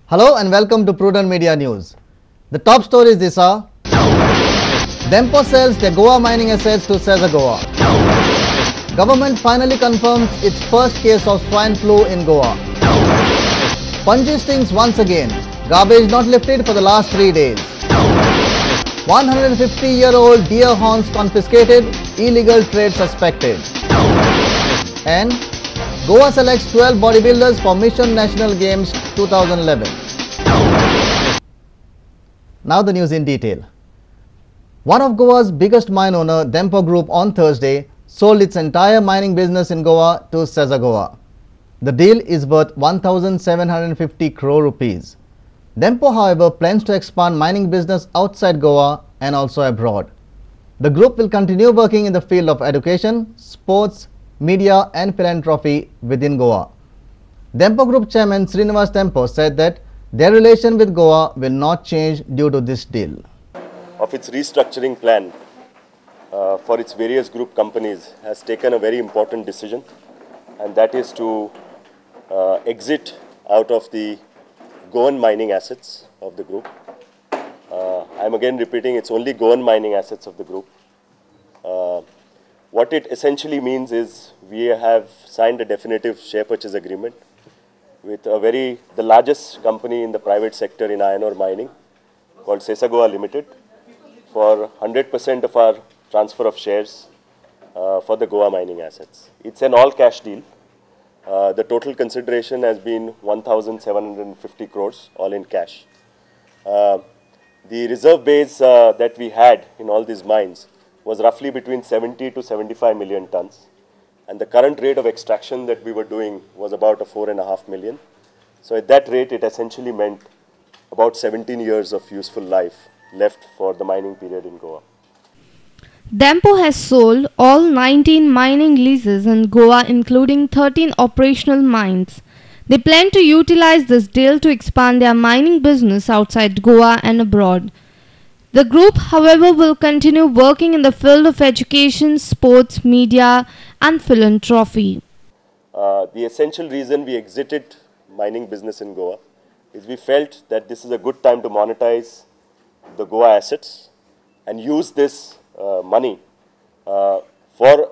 Hello and welcome to Prudent Media News. The top stories this are: Dempo sells their Goa mining assets to Cesar Goa. Government finally confirms its first case of swine flu in Goa. Punji stings once again. Garbage not lifted for the last 3 days. 150-year-old deer horns confiscated. Illegal trade suspected. And Goa selects 12 bodybuilders for Mission National Games 2011. Now the news in detail. One of Goa's biggest mine owner, Dempo Group, on Thursday sold its entire mining business in Goa to Cesar Goa. The deal is worth 1,750 crore rupees. Dempo, however, plans to expand mining business outside Goa and also abroad. The group will continue working in the field of education, sports, media and philanthropy within Goa. Dempo Group Chairman Srinivas Dempo said that their relation with Goa will not change due to this deal. Of its restructuring plan for its various group companies has taken a very important decision, and that is to exit out of the Goan mining assets of the group. I'm again repeating, it's only Goan mining assets of the group. What it essentially means is we have signed a definitive share purchase agreement with the largest company in the private sector in iron ore mining, called Cesar Goa Limited, for 100% of our transfer of shares for the Goa mining assets. It's an all-cash deal. The total consideration has been 1,750 crores, all in cash. The reserve base that we had in all these mines was roughly between 70 to 75 million tons. And the current rate of extraction that we were doing was about 4.5 million. So at that rate, it essentially meant about 17 years of useful life left for the mining period in Goa. Dempo has sold all 19 mining leases in Goa, including 13 operational mines. They plan to utilize this deal to expand their mining business outside Goa and abroad. The group, however, will continue working in the field of education, sports, media and philanthropy. The essential reason we exited mining business in Goa is we felt that this is a good time to monetize the Goa assets and use this money for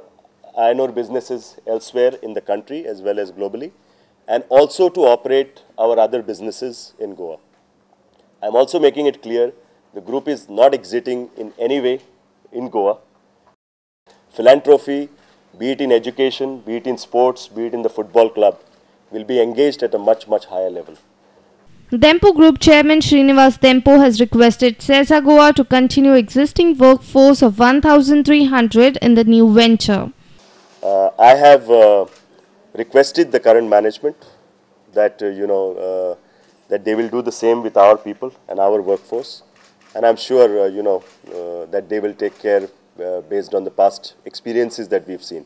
iron ore businesses elsewhere in the country as well as globally, and also to operate our other businesses in Goa. I'm also making it clear the group is not exiting in any way in Goa. Philanthropy, be it in education, be it in sports, be it in the football club, will be engaged at a much, much higher level. Dempo Group Chairman Srinivas Dempo has requested Cesar Goa to continue existing workforce of 1,300 in the new venture. I have requested the current management that that they will do the same with our people and our workforce, and I'm sure that they will take care based on the past experiences that we've seen.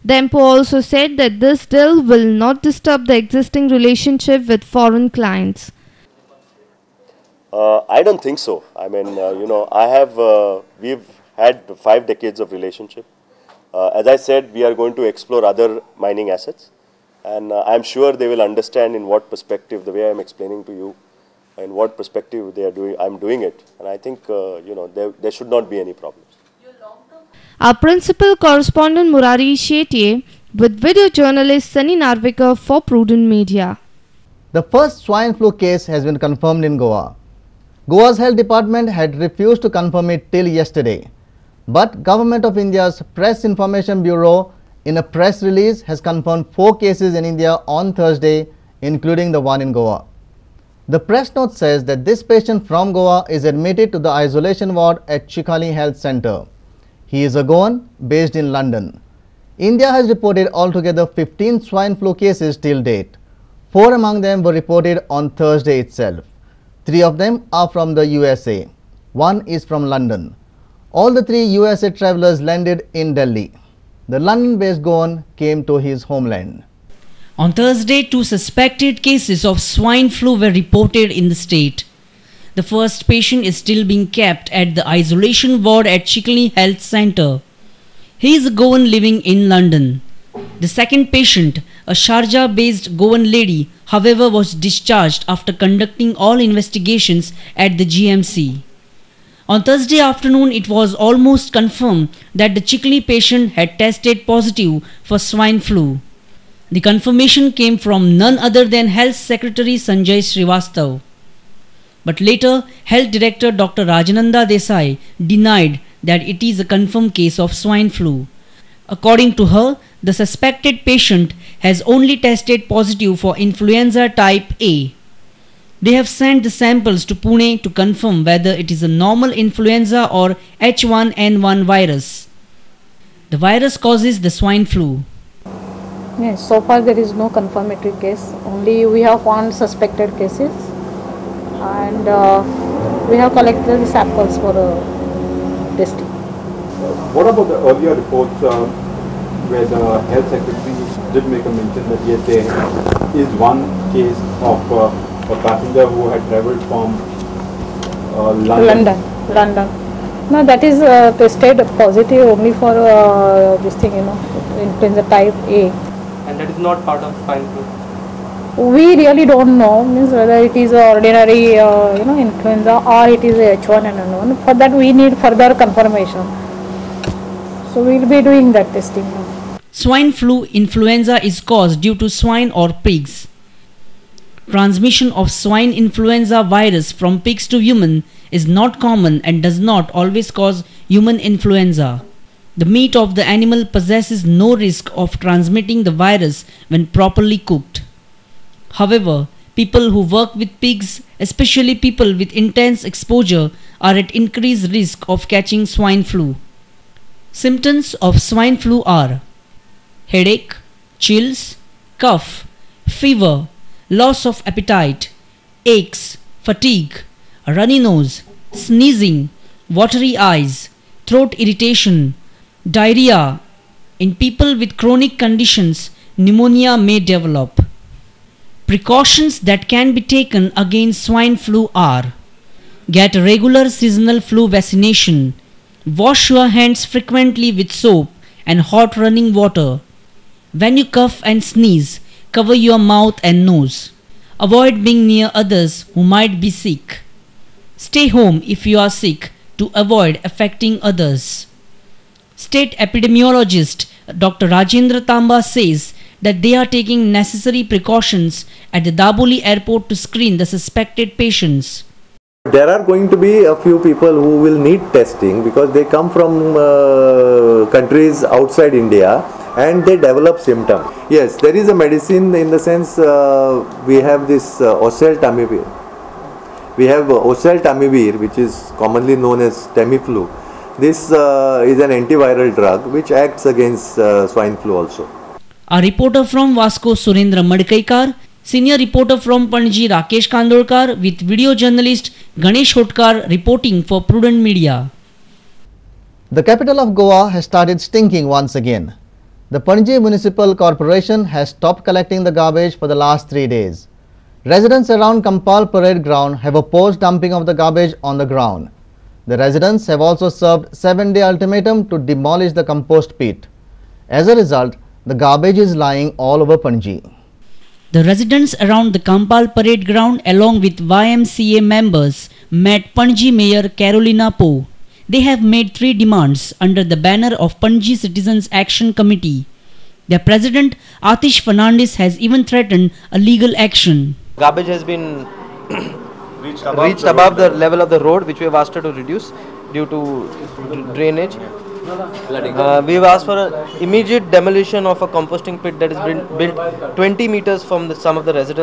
Dempo also said that this deal will not disturb the existing relationship with foreign clients. I don't think so. I mean, we've had 5 decades of relationship. As I said, we are going to explore other mining assets, and I'm sure they will understand in what perspective, the way I'm explaining to you, in what perspective they are doing. I'm doing it, and I think there should not be any problems. Our principal correspondent Murari Shetye with video journalist Sunny Narvikar for Prudent Media. The first swine flu case has been confirmed in Goa. Goa's health department had refused to confirm it till yesterday. But Government of India's Press Information Bureau in a press release has confirmed 4 cases in India on Thursday, including the one in Goa. The press note says that this patient from Goa is admitted to the isolation ward at Chikhali Health Centre. He is a Goan based in London. India has reported altogether 15 swine flu cases till date. 4 among them were reported on Thursday itself. 3 of them are from the USA. 1 is from London. All the 3 USA travellers landed in Delhi. The London-based Goan came to his homeland. On Thursday, 2 suspected cases of swine flu were reported in the state. The first patient is still being kept at the isolation ward at Chikhali Health Centre. He is a Goan living in London. The second patient, A Sharjah-based Goan lady, however, was discharged after conducting all investigations at the GMC. On Thursday afternoon, it was almost confirmed that the Chikhli patient had tested positive for swine flu. The confirmation came from none other than Health Secretary Sanjay Srivastav. But later, Health Director Dr. Rajananda Desai denied that it is a confirmed case of swine flu. According to her, the suspected patient has only tested positive for influenza type A. They have sent the samples to Pune to confirm whether it is a normal influenza or H1N1 virus. The virus causes the swine flu. Yes, so far there is no confirmatory case. Only we have found suspected cases, and we have collected the samples for testing. What about the earlier reports where the health secretary did make a mention that yes, there is one case of a passenger who had travelled from London. No, that is tested positive only for this thing, influenza type A. And that is not part of swine flu? We really don't know, means whether it is ordinary influenza or it is H1N1. For that we need further confirmation. So we will be doing that testing now. Swine flu influenza is caused due to swine or pigs. Transmission of swine influenza virus from pigs to human is not common and does not always cause human influenza. The meat of the animal possesses no risk of transmitting the virus when properly cooked. However, people who work with pigs, especially people with intense exposure, are at increased risk of catching swine flu. Symptoms of swine flu are headache, chills, cough, fever, loss of appetite, aches, fatigue, a runny nose, sneezing, watery eyes, throat irritation, diarrhea. In people with chronic conditions, pneumonia may develop. Precautions that can be taken against swine flu are: get regular seasonal flu vaccination, wash your hands frequently with soap and hot running water. When you cough and sneeze, cover your mouth and nose. Avoid being near others who might be sick. Stay home if you are sick to avoid affecting others. State epidemiologist Dr. Rajendra Tamba says that they are taking necessary precautions at the Daboli airport to screen the suspected patients. There are going to be a few people who will need testing because they come from countries outside India and they develop symptoms. Yes, there is a medicine in the sense we have this oseltamivir. We have oseltamivir, which is commonly known as Tamiflu. This is an antiviral drug which acts against swine flu also. A reporter from Vasco, Surendra Madkaikar. Senior reporter from Panji, Rakesh Kandolkar, with video journalist Ganesh Hotkar reporting for Prudent Media. The capital of Goa has started stinking once again. The Panji Municipal Corporation has stopped collecting the garbage for the last 3 days. Residents around Kampal Parade Ground have opposed dumping of the garbage on the ground. The residents have also served 7-day ultimatum to demolish the compost pit. As a result, the garbage is lying all over Panji. The residents around the Kampal Parade Ground along with YMCA members met Panji Mayor Carolina Poe. They have made 3 demands under the banner of Panji Citizens Action Committee. Their president Atish Fernandez has even threatened a legal action. Garbage has been reached above the level of the road, which we have asked her to reduce due to drainage. We have asked for an immediate demolition of a composting pit that has been built 20 meters from some of the residents.